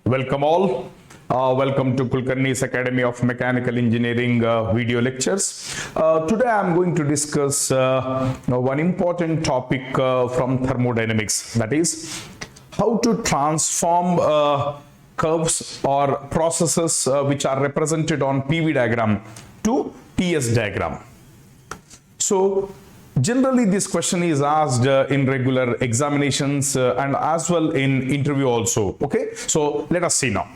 Welcome all. Welcome to Kulkarni's Academy of Mechanical Engineering video lectures. Today I am going to discuss one important topic from thermodynamics, that is how to transform curves or processes which are represented on PV diagram to TS diagram. So generally this question is asked in regular examinations and as well in interview also. Okay, so let us see now.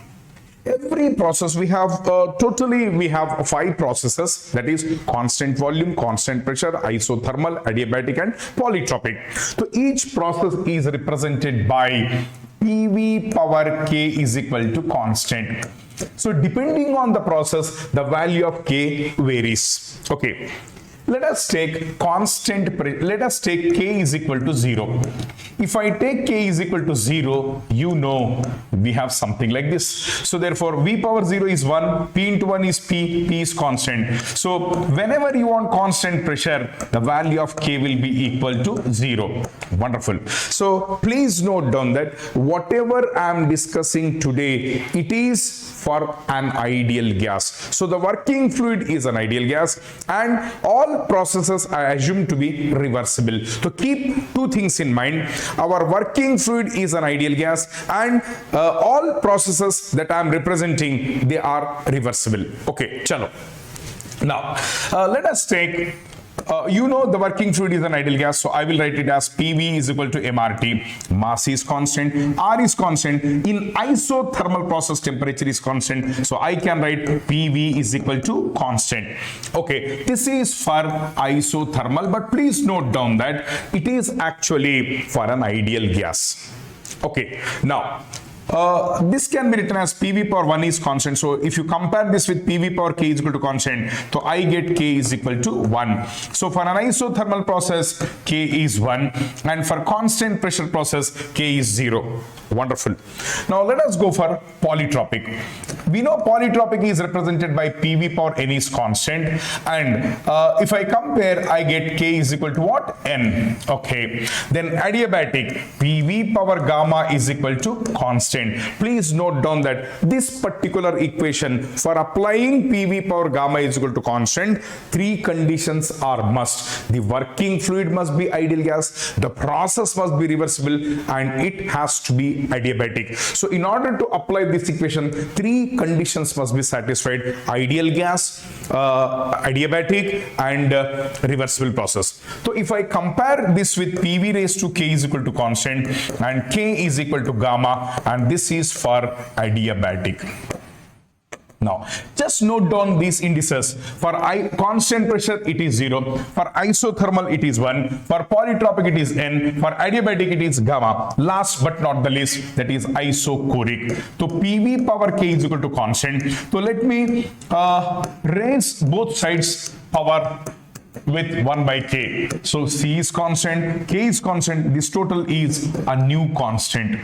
Every process we have we have 5 processes, that is constant volume, constant pressure, isothermal, adiabatic and polytropic. So each process is represented by PV power K is equal to constant. So depending on the process, the value of K varies. Okay. Let us take K is equal to 0. If I take K is equal to 0, you know we have something like this. So therefore V power 0 is 1, P into 1 is P is constant. So whenever you want constant pressure, the value of K will be equal to 0. Wonderful. So please note down that whatever I am discussing today, it is for an ideal gas. So the working fluid is an ideal gas and all processes are assumed to be reversible. So keep 2 things in mind. Our working fluid is an ideal gas and all processes that I am representing, they are reversible. Okay, chalo. Now, let us take the working fluid is an ideal gas, so I will write it as PV is equal to MRT. Mass is constant, R is constant. In isothermal process, temperature is constant, so I can write PV is equal to constant. Okay, this is for isothermal, but please note down that it is actually for an ideal gas. Okay, now this can be written as PV power 1 is constant. So if you compare this with PV power K is equal to constant, so I get K is equal to 1. So for an isothermal process, K is 1, and for constant pressure process, K is 0. Wonderful. Now let us go for polytropic. We know polytropic is represented by PV power N is constant, and if I compare, I get K is equal to what? N. Okay. Then adiabatic, PV power gamma is equal to constant. Please note down that this particular equation, for applying PV power gamma is equal to constant, 3 conditions are must. The working fluid must be ideal gas, the process must be reversible, and it has to be adiabatic. So in order to apply this equation, 3 conditions must be satisfied: ideal gas, adiabatic and reversible process. So if I compare this with PV raised to K is equal to constant and K is equal to gamma, and this is for adiabatic. Now, just note down these indices. For constant pressure, it is 0. For isothermal, it is 1. For polytropic, it is N. For adiabatic, it is gamma. Last but not the least, that is isochoric. So, PV power K is equal to constant. So, let me raise both sides power with 1 by K. So, C is constant, K is constant. This total is a new constant.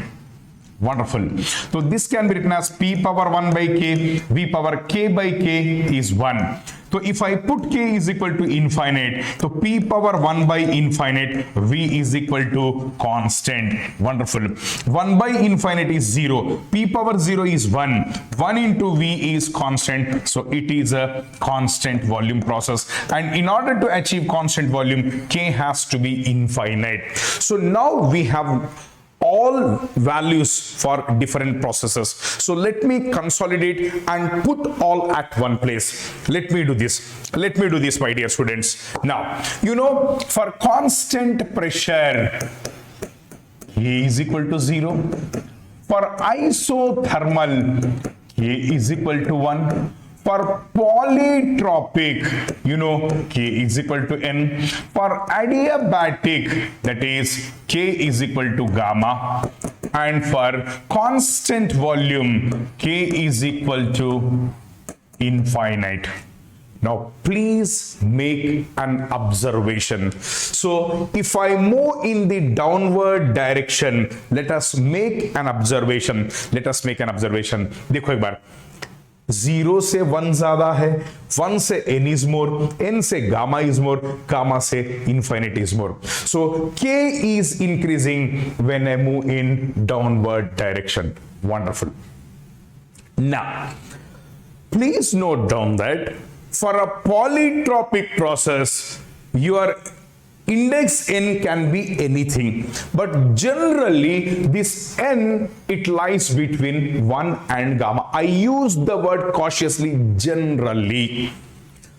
Wonderful. So this can be written as P power 1 by K, V power K by K is 1. So if I put K is equal to infinite, so P power 1 by infinite, V is equal to constant. Wonderful. 1 by infinite is 0. P power 0 is 1. 1 into V is constant. So it is a constant volume process. And in order to achieve constant volume, K has to be infinite. So now we have all values for different processes. So let me consolidate and put all at one place. Let me do this, my dear students. Now, for constant pressure, K is equal to 0. For isothermal, K is equal to 1. For polytropic, K is equal to N. For adiabatic, that is K is equal to gamma. And for constant volume, K is equal to infinite. Now, please make an observation. So, if I move in the downward direction, let us make an observation. देखो एक बार, 0 से 1 ज्यादा है, 1 से n is more, n से gamma is more, gamma से infinite is more. So K is increasing when I move in downward direction. Wonderful. Now, please note down that for a polytropic process, your index n can be anything, but generally this n, it lies between 1 and gamma. I use the word cautiously, generally.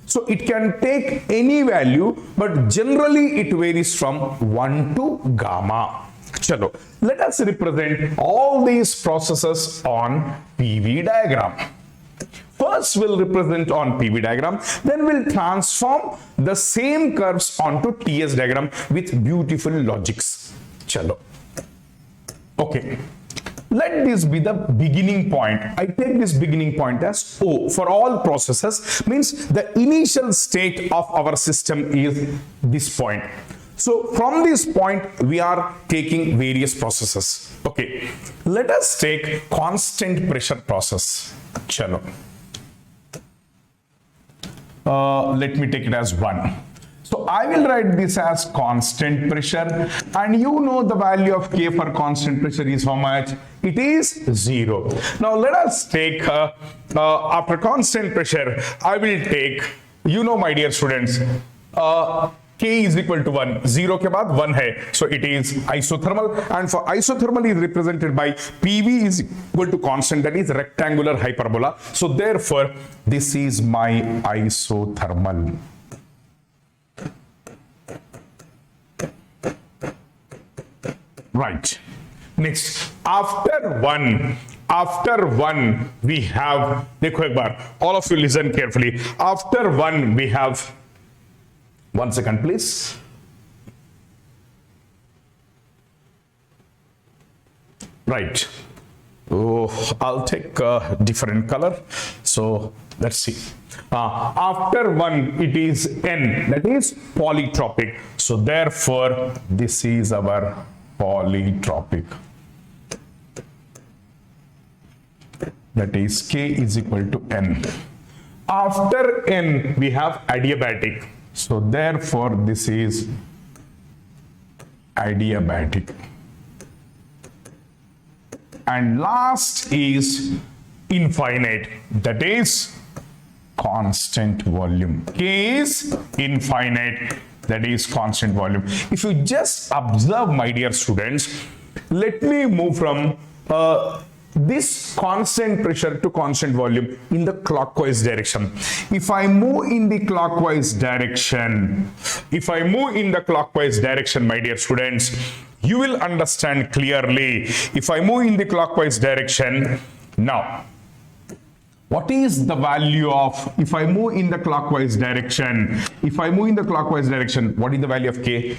So it can take any value, but generally it varies from 1 to gamma. Chalo, let us represent all these processes on PV diagram. First we'll represent on PV diagram, then we'll transform the same curves onto TS diagram with beautiful logics. Chalo. Okay. Let this be the beginning point. I take this beginning point as O for all processes, means the initial state of our system is this point. So from this point, we are taking various processes. Okay, let us take constant pressure process. Chalo. Let me take it as 1. So I will write this as constant pressure, and you know the value of K for constant pressure is how much? It is 0. Now let us take, after constant pressure, I will take, you know my dear students, K is equal to 1. 0 के बाद 1 है. So it is isothermal, and for isothermal is represented by PV is equal to constant, that is rectangular hyperbola. So therefore, this is my isothermal. Right. Next, after 1 we have, देखो एक बार, all of you listen carefully. After 1 we have, 1 second please. Right. Oh, I'll take a different color. So let's see. After 1 it is N, that is polytropic. So therefore this is our polytropic. That is K is equal to N. After N we have adiabatic. So therefore this is adiabatic. And last is infinite, that is constant volume. K is infinite, that is constant volume. If you just observe, my dear students, let me move from this constant pressure to constant volume in the clockwise direction. If I move in the clockwise direction, my dear students, you will understand clearly. If I move in the clockwise direction, now what is the value of, if I move in the clockwise direction, what is the value of K?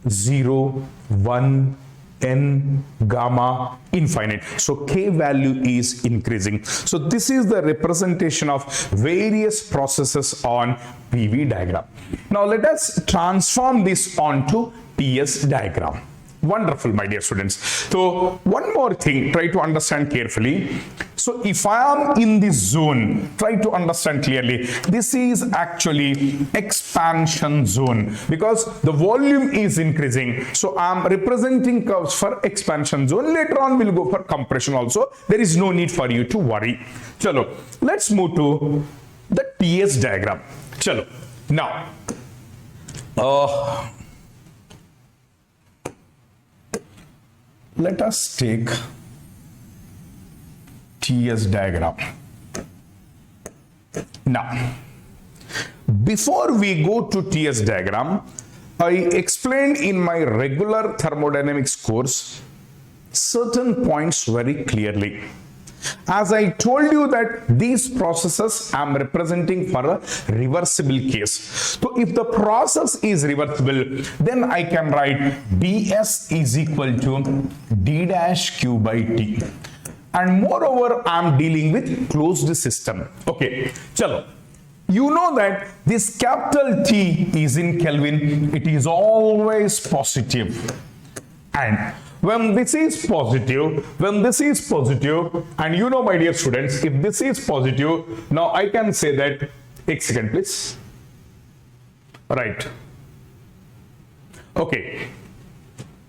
0, 1, N, gamma, infinite. So K value is increasing. So this is the representation of various processes on PV diagram. Now let us transform this onto TS diagram. Wonderful, my dear students. So one more thing, try to understand carefully. So if I am in this zone, try to understand clearly. This is actually expansion zone because the volume is increasing. So I am representing curves for expansion zone. Later on we'll go for compression also. There is no need for you to worry. Chalo, let's move to the TS diagram. Chalo. Now, let us take TS diagram. Now, before we go to TS diagram, I explained in my regular thermodynamics course certain points very clearly. As I told you that these processes I am representing for a reversible case. So if the process is reversible, then I can write ds is equal to d dash q by t. And moreover, I am dealing with closed system. Okay, chalo. You know that this capital T is in Kelvin. It is always positive. And when this is positive, and you know, my dear students, if this is positive, now I can say that, take a second please. Right. Okay.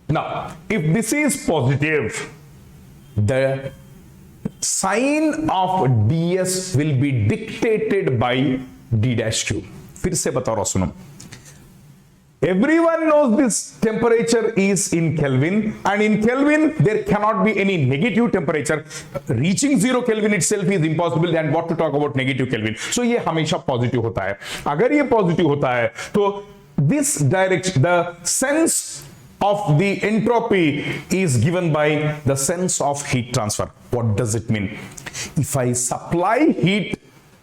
Now, if this is positive, the sign of ds will be dictated by d dash q. फिर से बता रहा सुनो. Everyone knows this temperature is in Kelvin, and in Kelvin there cannot be any negative temperature. Reaching 0 Kelvin itself is impossible, and what to talk about negative Kelvin. So ये हमेशा positive होता है. अगर ये पॉजिटिव होता है तो this direction, the sense of the entropy is given by the sense of heat transfer. What does it mean? If I supply heat,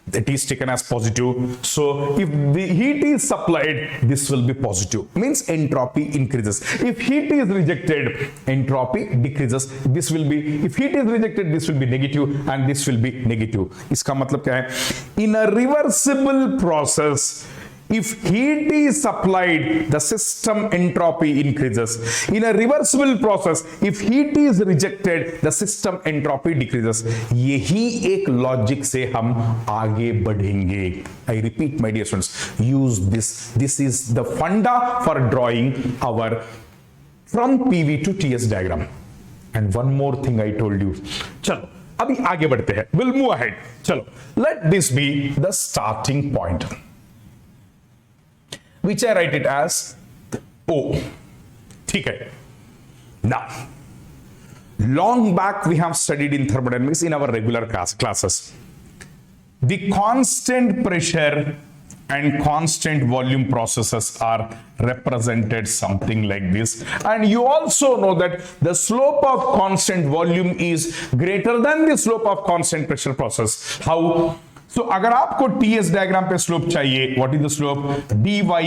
that is taken as positive. So if the heat is supplied, this will be positive. Means entropy increases. If heat is rejected, entropy decreases. This will be, if heat is rejected, this will be negative, and this will be negative. इसका मतलब क्या है? In a reversible process, if heat is supplied, the system entropy increases. In a reversible process, if heat is rejected, the system entropy decreases. यही एक logic से हम आगे बढ़ेंगे. I repeat, my dear students, use this. This is the funda for drawing our from PV to TS diagram. And one more thing I told you. चलो अभी आगे बढ़ते हैं. We'll move ahead. चलो, let this be the starting point, which I write it as O. ठीक है. Now, long back we have studied in thermodynamics in our regular classes. The constant pressure and constant volume processes are represented something like this. And you also know that the slope of constant volume is greater than the slope of constant pressure process. How? So अगर आपको TS diagram पे slope चाहिए, what is the slope? dy by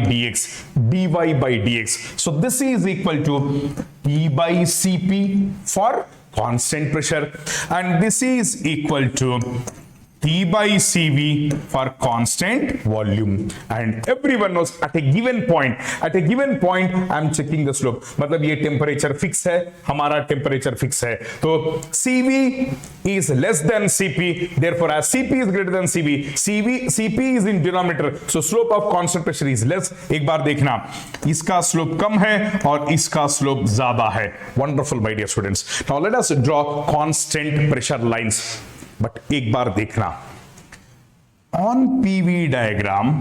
dx, dy by dx. So this is equal to T by Cp for constant pressure, and this is equal to T by Cv for constant volume. And everyone knows at a given point I am checking the slope. मतलब ये temperature fix है, हमारा temperature fix है, तो Cv is less than Cp, therefore as Cp is greater than Cp is in denominator, so slope of constant pressure is less. एक बार देखना, इसका स्लोप कम है और इसका स्लोप ज्यादा है. Wonderful, my dear students. Now let us draw constant pressure lines. But एक बार देखना, on PV diagram,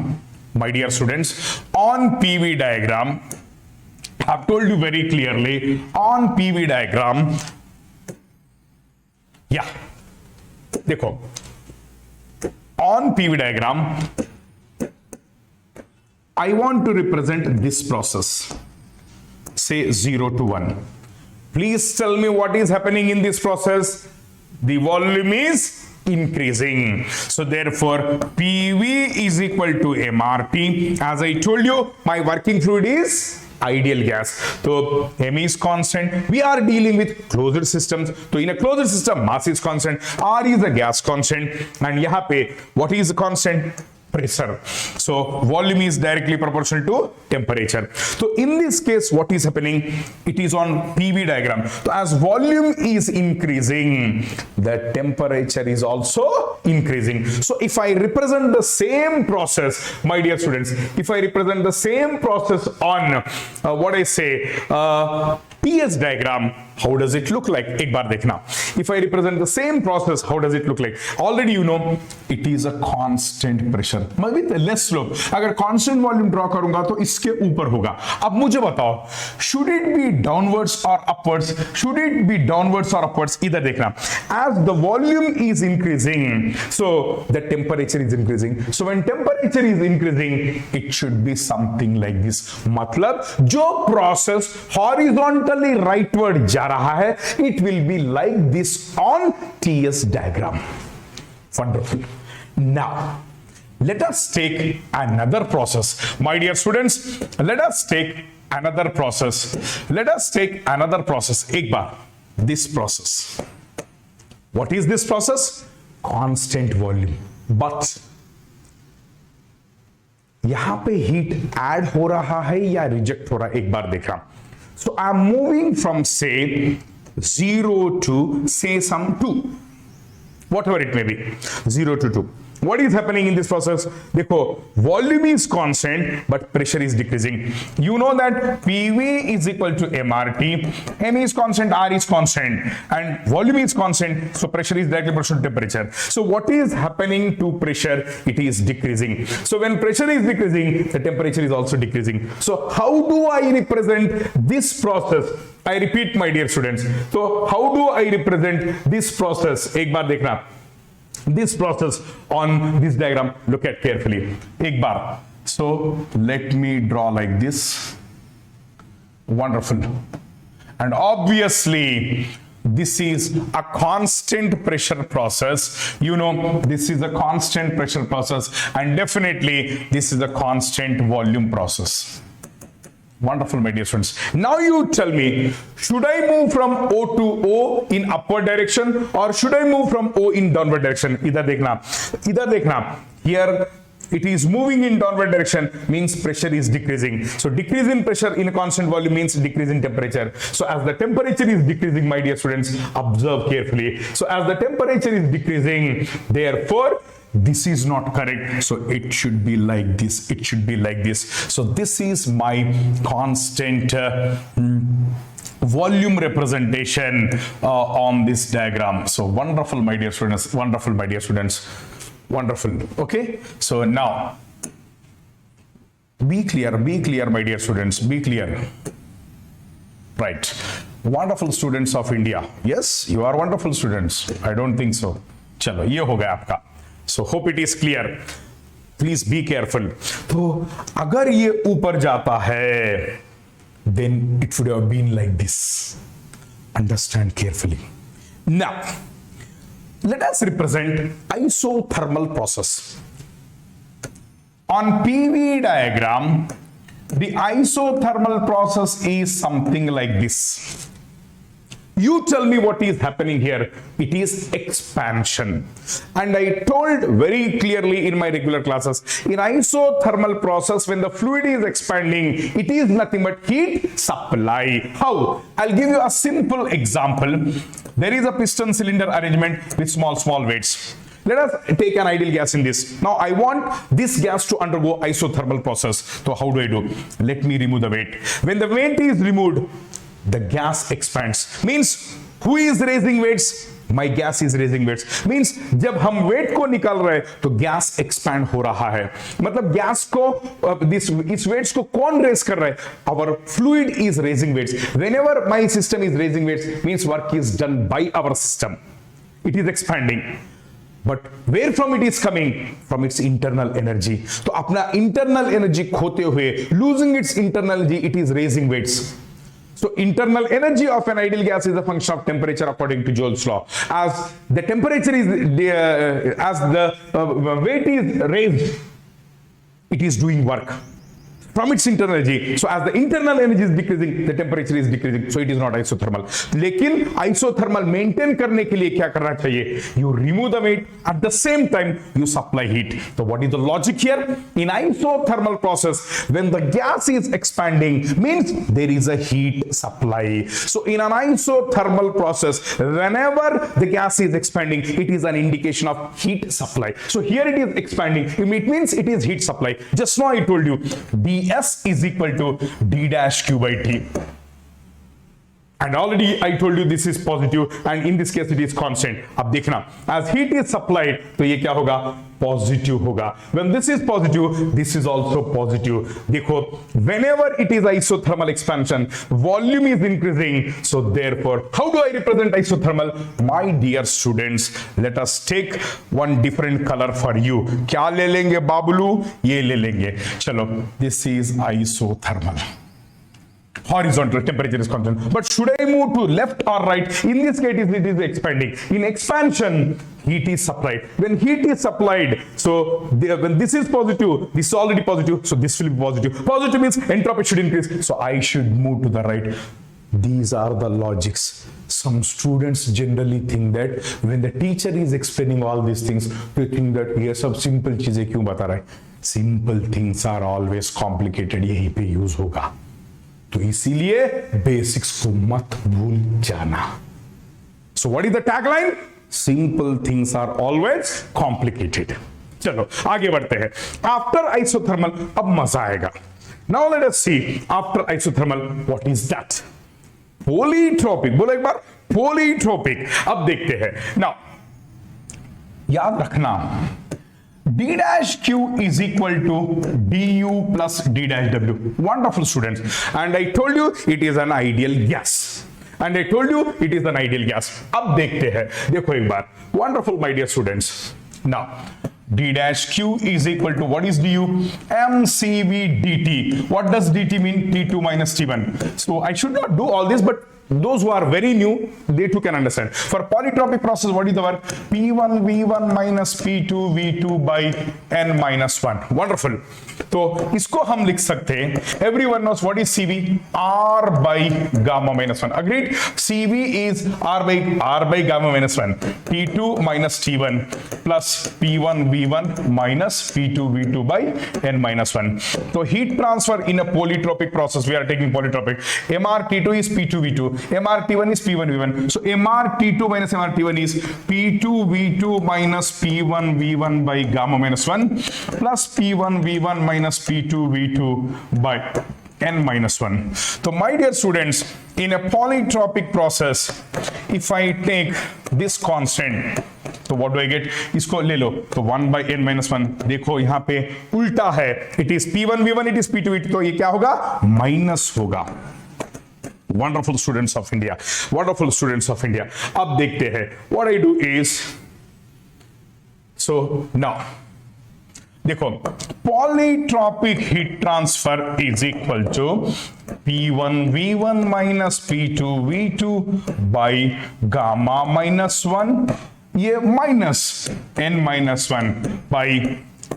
my dear students, on PV diagram, I have told you very clearly, on PV diagram, या देखो, on PV diagram I want to represent this process, से 0 to 1. Please tell me what is happening in this process. The volume is increasing, so therefore PV is equal to MRT. As I told you, my working fluid is ideal gas, so M is constant. We are dealing with closed systems, so in a closed system mass is constant, R is a gas constant, and यहाँ पे what is the constant? Pressure. So volume is directly proportional to temperature. So in this case, what is happening? It is on PV diagram. So as volume is increasing, the temperature is also increasing. So if I represent the same process, my dear students, if I represent the same process on what I say, TS diagram, how does it look like? एक बार देखना. If I represent the same process, how does it look like? Already you know, it is a constant pressure with less slope. अगर constant volume draw करूंगा तो इसके ऊपर होगा. अब मुझे बताओ, should it be downwards or upwards? Should it be downwards or upwards? इधर देखना. As the volume is increasing, so the temperature is increasing. So when temperature is increasing, it should be something like this. मतलब जो process horizontally rightward जा रहा है, it will be like this on TS diagram. Wonderful. Now let us take another process, my dear students. Let us take another process. Let us take another process. एक बार, this process. What is this process? Constant volume. But यहां पे heat add हो रहा है या reject हो रहा है, एक बार देखा. So I'm moving from say 0 to say some 2, whatever it may be, 0 to 2. What is happening in this process? देखो, volume is constant but pressure is decreasing. You know that PV is equal to MRT. M is constant, R is constant, and volume is constant. So pressure is directly proportional to temperature. So what is happening to pressure? It is decreasing. So when pressure is decreasing, the temperature is also decreasing. So how do I represent this process? I repeat, my dear students. So how do I represent this process? एक बार देखना. This process on this diagram, look at carefully. एक बार. So let me draw like this. Wonderful. And obviously, this is a constant pressure process. You know, this is a constant pressure process, and definitely this is a constant volume process. Wonderful, my dear students. Now you tell me, should I move from O to O in upward direction, or should I move from O in downward direction? इधर देखना. Here it is moving in downward direction, means pressure is decreasing. So decrease in pressure in a constant volume means decrease in temperature. So as the temperature is decreasing, my dear students, observe carefully. So as the temperature is decreasing, therefore this is not correct. So it should be like this. It should be like this. So this is my constant volume representation on this diagram. So wonderful, my dear students. Wonderful, my dear students. Wonderful. Okay. So now be clear, my dear students. Be clear. Right. Wonderful students of India. Yes, you are wonderful students. I don't think so. चलो, ये हो गया आपका. So hope it is clear. Please be careful. तो अगर ये ऊपर जाता है, then it would have been like this. Understand carefully. Now, let us represent isothermal process. On PV diagram, the isothermal process is something like this. You tell me what is happening here. It is expansion. And I told very clearly in my regular classes, in isothermal process, when the fluid is expanding, it is nothing but heat supply. How? I'll give you a simple example. There is a piston cylinder arrangement with small weights. Let us take an ideal gas in this. Now I want this gas to undergo isothermal process. So how do I do? Let me remove the weight. When the weight is removed, the gas expands. Means who is raising weights? My gas is raising weights. Means जब हम weight को निकाल रहे हैं तो gas expand हो रहा है. मतलब gas को इस weights को कौन raise कर रहा है? Our fluid is raising weights. Whenever my system is raising weights, means work is done by our system. It is expanding. But where from it is coming? From its internal energy. तो अपना internal energy खोते हुए, losing its internal energy, it is raising weights. So internal energy of an ideal gas is a function of temperature according to Joule's law. As the temperature is, as the weight is raised, it is doing work from its internal energy. So as the internal energy is decreasing, the temperature is decreasing. So it is not isothermal. लेकिन isothermal maintain करने के लिए क्या करना चाहिए? You remove the weight, at the same time you supply heat. So what is the logic here? In isothermal process, when the gas is expanding, means there is a heat supply. So in an isothermal process, whenever the gas is expanding, it is an indication of heat supply. So here it is expanding. It means it is heat supply. Just now I told you, ds is equal to d dash q by t. And already I told you this is positive, and in this case it is constant. अब देखना, as heat is supplied, तो ये क्या होगा? Positive होगा. When this is positive, this is also positive. देखो, whenever it is isothermal expansion, volume is increasing. So therefore, how do I represent isothermal? My dear students, let us take one different color for you. क्या ले लेंगे बाबुलू? ये ले लेंगे. चलो, this is isothermal. Horizontal temperature is constant. But should I move to left or right? In this case, it is expanding. In expansion, heat is supplied. When heat is supplied, so when this is positive, this is already positive, so this will be positive. Positive means entropy should increase, so I should move to the right. These are the logics. Some students generally think that when the teacher is explaining all these things, they think that ये सब simple चीजें क्यों बता रहा है? Simple things are always complicated. यहीं पे use होगा. तो इसीलिए बेसिक्स को मत भूल जाना. So what is the tagline? Simple things are always complicated. चलो आगे बढ़ते हैं। आफ्टर आइसोथर्मल अब मजा आएगा। Now let us see after isothermal what is that. Polytropic, बोलो एक बार, पॉलीट्रॉपिक। अब देखते हैं। नाउ याद रखना d dash q is equal to du plus d dash w. Wonderful students, and I told you it is an ideal gas. And I told you it is an ideal gas. अब देखते हैं, देखो एक बार। Wonderful my dear students. Now d dash q is equal to what is du? mcv dt. What does dt mean? T2 minus T1. So I should not do all this, but those who are very new, they too can understand. For polytropic process, what is the work? P1 V1 minus P2 V2 by n minus 1. Wonderful. तो इसको हम लिख सकते हैं, everyone knows what is CV? R by gamma minus 1. Agreed? CV is R by gamma minus 1. P2 minus T1 plus P1 V1 minus P2 V2 by n minus 1. So heat transfer in a polytropic process, we are taking polytropic. MrT2 is P2 V2. MrT1 is P1 V1. So MrT2 minus MrT1 is P2 V2 minus P1 V1 by gamma minus 1 plus P1 V1 minus P2 V2 by n minus 1. So my dear students, in a polytropic process, if I take this constant, तो what do I get? इसको ले लो, तो 1 by n minus 1. देखो यहाँ पे उल्टा है, it is P1 V1, it is P2 V2, तो ये क्या होगा? माइनस होगा। Wonderful students of India, wonderful students of India. अब देखते हैं, what I do is, so now देखो, polytropic heat transfer is equal to P1 V1 minus P2 V2 by gamma minus 1, ये minus n minus 1 by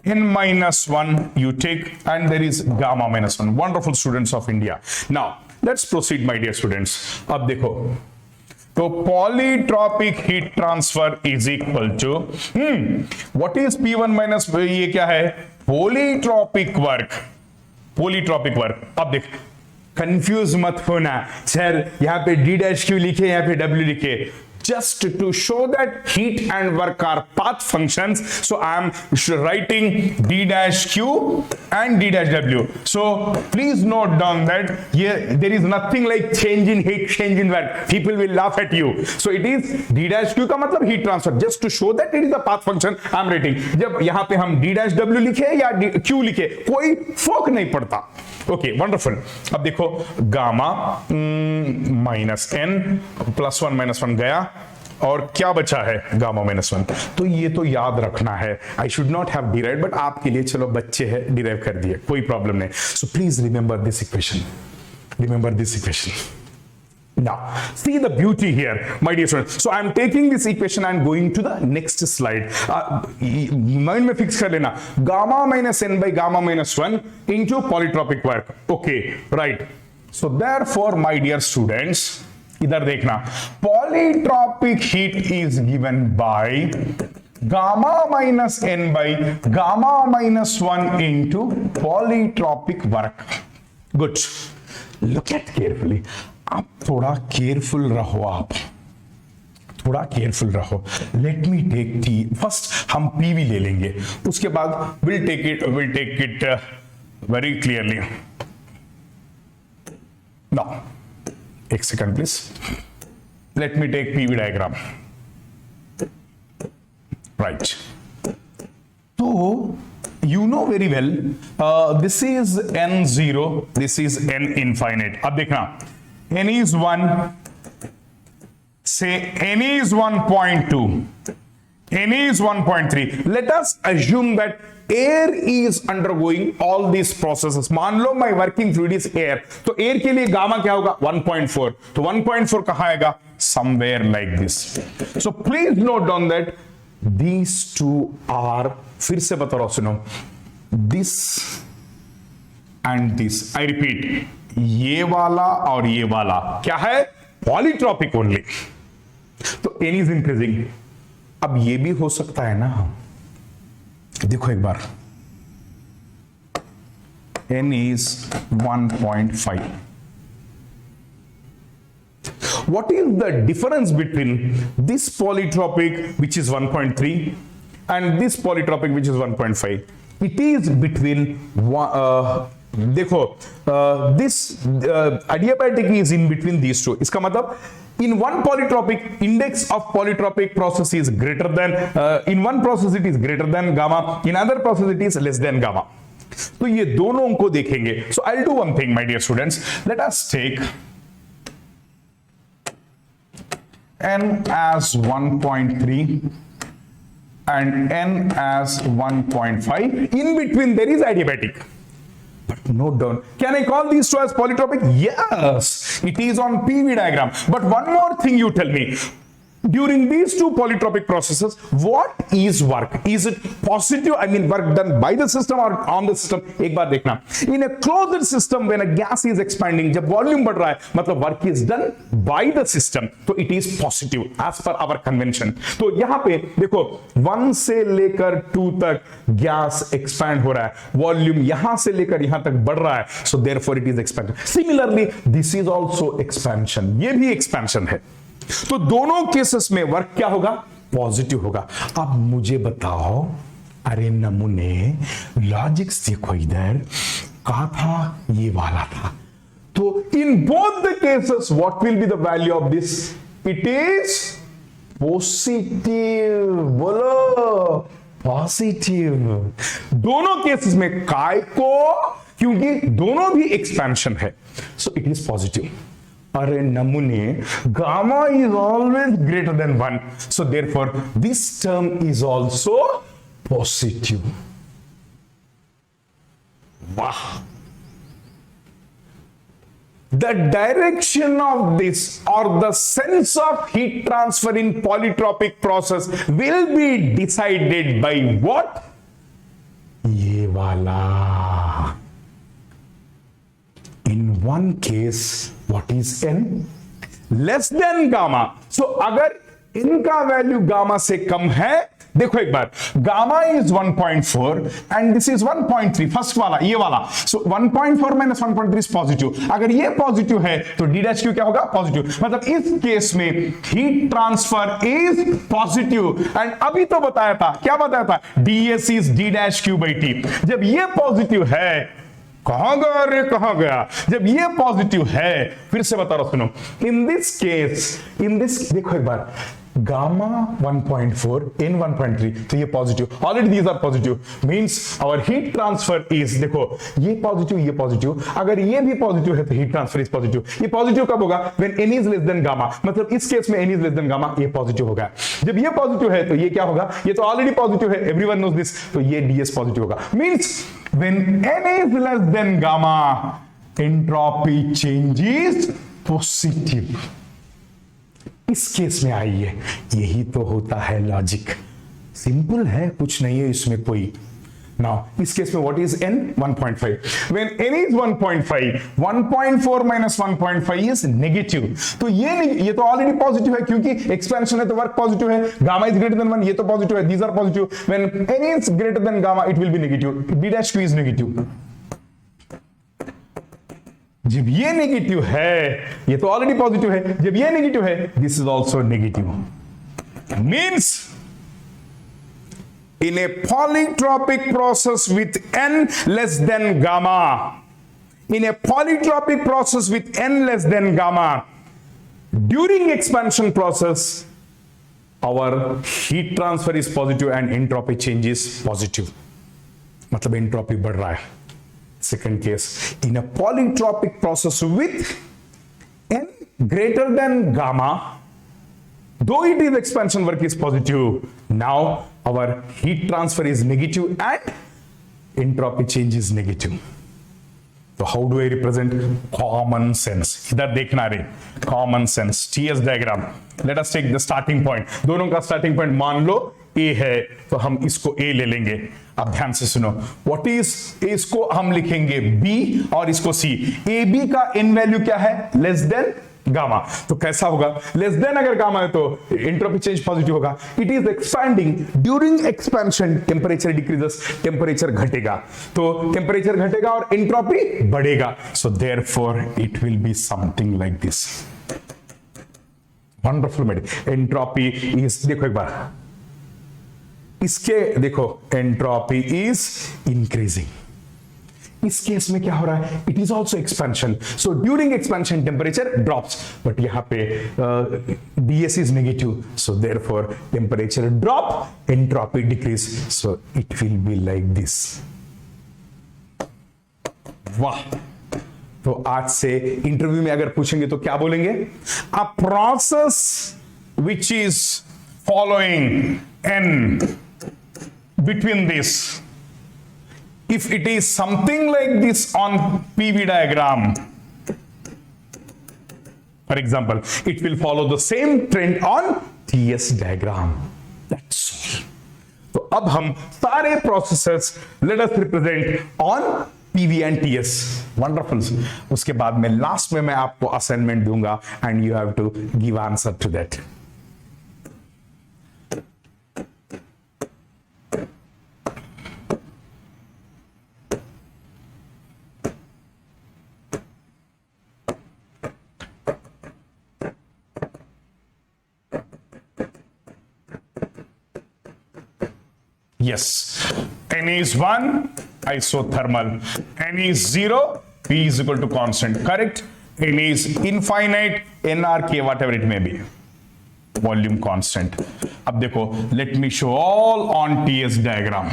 n minus 1 you take, and there is gamma minus 1. Wonderful students of India. Now let's proceed my dear students. अब देखो, तो polytropic heat transfer is equal to what is P1 minus, ये क्या है? polytropic work. polytropic work. अब देख, confuse मत होना सर, यहाँ पे d dash q लिखे, यहाँ पे w लिखे, just to show that heat and work are path functions, so I am writing d dash q and d dash w. So please note down that here there is nothing like change in heat, change in work. People will laugh at you. So it is d dash q का मतलब heat transfer, just to show that it is a path function I am writing. जब यहाँ पे हम d dash w लिखे या q लिखे, कोई फर्क नहीं पड़ता। Okay wonderful. अब देखो gamma minus n plus 1 minus 1 गया, और क्या बचा है? Gamma minus 1। तो ये तो याद रखना है, I should not have derive, but आपके लिए चलो बच्चे हैं, डिराइव कर दिए, कोई प्रॉब्लम नहीं। So please remember this equation, remember this equation. Now, see the beauty here, my dear students. So I am taking this equation and going to the next slide. Mind में fix कर लेना, gamma minus n by gamma minus 1 into polytropic work. Okay, right. So therefore, my dear students, इधर देखना, polytropic heat is given by gamma minus n by gamma minus 1 into polytropic work. Good. Look at carefully. आप थोड़ा careful रहो, आप थोड़ा careful रहो। Let me take T first, हम P भी ले लेंगे, उसके बाद will take it very clearly. Now एक second please, let me take PV diagram. Right, तो you know very well this is n0, this is n infinite. अब देखना, n is 1, say n is 1.2, n is 1.3. Let us assume that air is undergoing all these processes. मान लो my working fluid is air, तो air के लिए gamma क्या होगा? 1.4. तो 1.4 कहाँ आएगा? Somewhere like this. So please note down that these two are, फिर से बता रहा हूं, सुनो, this and this. I repeat, ये वाला और ये वाला क्या है? Polytropic only. तो n is increasing. अब ये भी हो सकता है ना, देखो एक बार, n is 1.5. What is the difference between this polytropic, which is 1.3, and this polytropic which is 1.5, it is between देखो this adiabatic is in between these two. इसका मतलब in one polytropic, index of polytropic process is greater than in one process it is greater than gamma, in other process it is less than gamma. तो ये दोनों को देखेंगे. So I'll do one thing, my dear students. Let us take n as 1.3 and n as 1.5. In between there is adiabatic. But note down, can I call these two as polytropic? Yes, it is on PV diagram. But one more thing you tell me. During these two polytropic processes, what is work? Is it positive? I mean, work done by the system or on the system? एक बार देखना. In a closed system, when a gas is expanding, जब volume बढ़ रहा है, मतलब work is done by the system, तो it is positive as per our convention. तो यहाँ पे देखो 1 से लेकर 2 तक gas expand हो रहा है, volume यहाँ से लेकर यहाँ तक बढ़ रहा है, so therefore it is expanded. Similarly, this is also expansion. ये भी expansion है. तो दोनों केसेस में वर्क क्या होगा? पॉजिटिव होगा. अब मुझे बताओ, अरे नमूने लॉजिक्स देखो, इधर कहा था ये वाला था, तो in both the cases what will be the value of this? It is positive. बोलो पॉजिटिव. दोनों केसेस में काय को, क्योंकि दोनों भी एक्सपेंशन है, सो इट इज पॉजिटिव. अरे नमूने gamma is always greater than 1, so therefore this term is also positive. Wow. The direction of this or the sense of heat transfer in polytropic process will be decided by what? ये वाला. In one case, what is n? Less than gamma. So अगर n का value gamma से कम है, देखो एक बार, gamma is 1.4 and this is 1.3, first वाला ये वाला. So 1.4 minus 1.3 is positive. अगर ये पॉजिटिव है तो डी डैश क्यू क्या होगा? पॉजिटिव. मतलब इस केस में heat transfer is positive. And अभी तो बताया था, क्या बताया था? DS is D dash Q by T. जब ये पॉजिटिव है, कहां गया रे, कहां गया? जब ये पॉजिटिव है, फिर से बता रहा हूं, सुनो. In this case, in this देखो एक बार, गामा 1.4 इन 1.3, तो ये positive. Already these are positive, means our heat transfer is, देखो ये पॉजिटिव, ये पॉजिटिव. अगर ये भी पॉजिटिव है तो हीट ट्रांसफर इज पॉजिटिव. ये पॉजिटिव कब होगा? When n is less than gamma. मतलब इस केस में n is less than gamma, ये पॉजिटिव होगा. जब ये पॉजिटिव है तो ये क्या होगा? ये तो ऑलरेडी पॉजिटिव है, एवरीवन नोस दिस, तो ये ds पॉजिटिव होगा. Means when n is less than gamma, entropy change is positive. इस केस में आइए, यही तो होता है लॉजिक. सिंपल है, कुछ नहीं है इसमें कोई. नाउ इस केस में what is n? 1.5. When n is 1.5, 1.4 minus 1.5 is negative. तो ये तो ऑलरेडी पॉजिटिव है, क्योंकि एक्सपेंशन है तो वर्क पॉजिटिव है. गामा इज ग्रेटर देन 1, ये तो पॉजिटिव है, these are positive. When n is greater than gamma it will be negative. d dash q is negative. जब ये नेगेटिव है, ये तो ऑलरेडी पॉजिटिव है, जब ये नेगेटिव है, this is also negative. Means in a polytropic process with n less than gamma, in a polytropic process with n less than gamma, during expansion process our heat transfer is positive and entropy change is positive. मतलब entropy बढ़ रहा है. Second case, in a polytropic process with n greater than gamma, though it is expansion work is positive, now our heat transfer is negative and entropy change is negative. So how do I represent? Common sense. इधर देखना रे, common sense. TS diagram. Let us take the starting point. दोनों का starting point मान लो A है, तो हम इसको A ले लेंगे. अब ध्यान से सुनो, what is, इसको हम लिखेंगे B और इसको C. AB का n वैल्यू क्या है? Less than gamma. तो कैसा होगा? लेस देन अगर गामा है तो एंट्रोपी चेंज पॉजिटिव होगा. It is expanding. During expansion temperature decreases, temperature घटेगा, तो टेम्परेचर घटेगा और एंट्रोपी बढ़ेगा. So therefore it will be something like this. Wonderful made. Entropy is, देखो एक बार, इसके देखो एंट्रोपी इज इंक्रीजिंग, इस केस में क्या हो रहा है, it is also expansion, so during expansion temperature drops, but यहां पे ds is negative, so therefore temperature drop, entropy decrease, so it will be like this. वाह, तो आज से इंटरव्यू में अगर पूछेंगे तो क्या बोलेंगे, a process which is following n between this, if it is something like this on PV diagram, for example, it will follow the same trend on TS diagram. That's all. तो अब हम सारे processes let us represent on PV and TS. Wonderful. उसके बाद में last में मैं आपको असाइनमेंट दूंगा and you have to give answer to that. Yes, N is 1, isothermal. N is 0, P is equal to constant. Correct? N is infinite, NRK, whatever it may be. Volume constant. अब देखो, let me show all on TS diagram.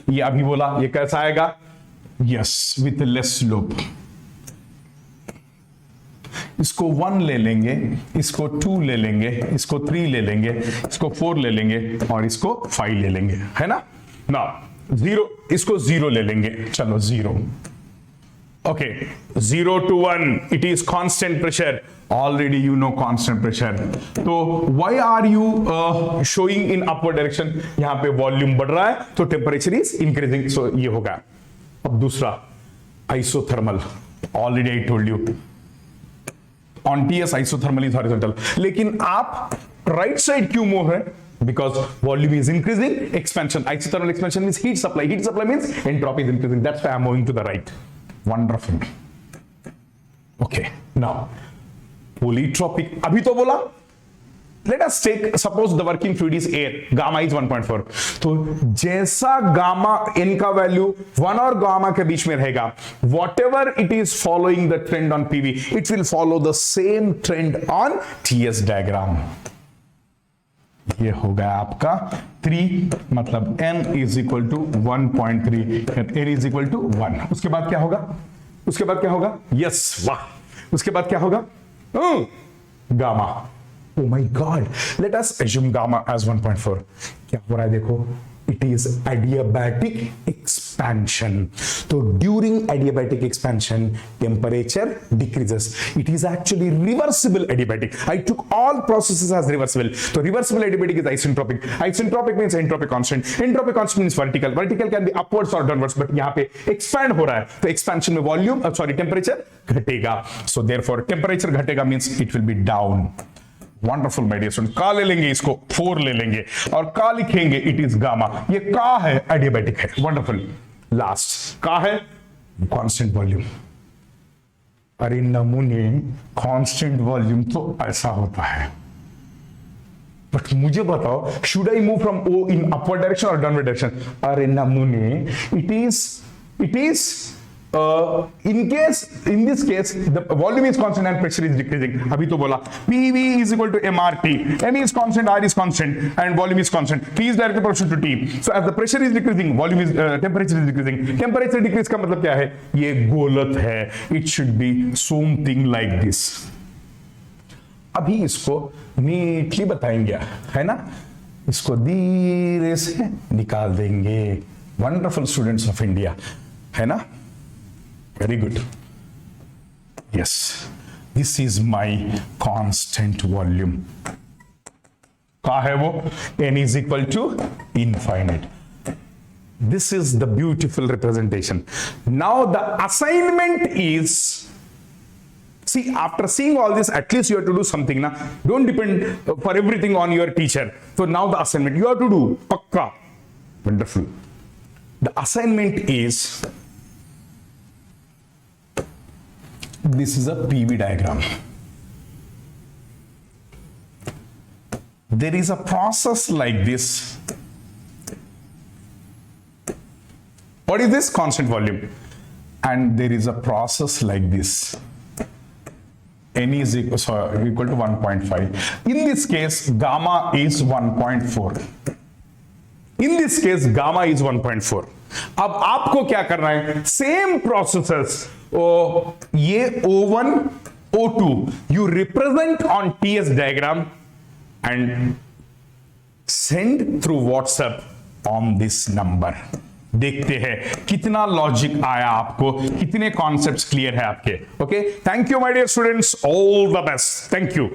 ये अभी बोला, ये कैसा आएगा? Yes, with less slope. इसको 1 ले लेंगे, इसको 2 ले लेंगे, इसको 3 ले लेंगे, इसको 4 ले लेंगे और इसको 5 ले लेंगे, है ना? नाउ 0, इसको 0 ले लेंगे, चलो 0। Okay, 0 to 1 it is constant pressure, already you know constant pressure, तो why are you showing in upward direction, यहां पे वॉल्यूम बढ़ रहा है तो टेम्परेचर इज इंक्रीजिंग, सो ये होगा। अब दूसरा isothermal, already I told you on TS isothermal is horizontal, लेकिन आप राइट साइड क्यों मूव है, because volume is increasing, expansion, isothermal expansion means heat supply means entropy is increasing, that's why I'm moving to the right. Wonderful. Okay, now polytropic, अभी तो बोला, let us take, suppose the working fluid is air, gamma is 1.4, तो जैसा gamma n का value 1 और gamma के बीच में रहेगा, whatever it is following the trend on PV, it will follow the same trend on TS diagram. ये होगा आपका 3, मतलब n is equal to 1.3 and n is equal to 1. उसके बाद क्या होगा, उसके बाद क्या होगा, यस, वाह, उसके बाद क्या होगा, gamma, oh my god, let us assume gamma as 1.4. क्या हो रहा है देखो, it is adiabatic expansion, तो during adiabatic expansion temperature decreases, it is actually reversible adiabatic, I took all processes as reversible, so reversible adiabatic is isentropic, isentropic means entropy constant, entropy constant means vertical, vertical can be upwards or downwards, but यहाँ पे expand हो रहा है, तो expansion में volume, temperature घटेगा, so therefore temperature घटेगा means it will be down. Wonderful my dear student, का ले लेंगे, इसको 4 ले लेंगे और का लिखेंगे, इट इज गामा, ये का है एडियाबैटिक है, वंडरफुल। लास्ट का है कांस्टेंट वॉल्यूम, अरे नमूने कांस्टेंट वॉल्यूम तो ऐसा होता है, बट मुझे बताओ should I move from O in upward direction और डाउनवर्ड डायरेक्शन, अरे नमूने it is in this case the volume is constant and pressure is decreasing, अभी तो बोला PV is equal to MRT, M is constant, R is constant and volume is constant, P is directly proportional to T, so as the pressure is decreasing volume is temperature is decreasing, temperature decrease का मतलब क्या है, ये गलत है, it should be something like this। अभी इसको neatly बताएंगे, है ना, इसको धीरे से निकाल देंगे, वंडरफुल स्टूडेंट्स ऑफ इंडिया, है ना, very good, yes, this is my constant volume, क्या है वो, n is equal to infinite, this is the beautiful representation। Now the assignment is, see, after seeing all this, at least you have to do something na, don't depend for everything on your teacher, so now the assignment you have to do, pakka, wonderful, the assignment is, this is a PV diagram, there is a process like this What is this? Constant volume. And there is a process like this. N is equal to 1.5. In this case, gamma is 1.4. In this case, gamma is 1.4. अब आपको क्या करना है? Same processes. ये O1, O2, you represent on TS diagram and send through WhatsApp on this number. देखते हैं कितना logic आया आपको, कितने कॉन्सेप्ट्स क्लियर है आपके. Okay, thank you my dear students, all the best, thank you.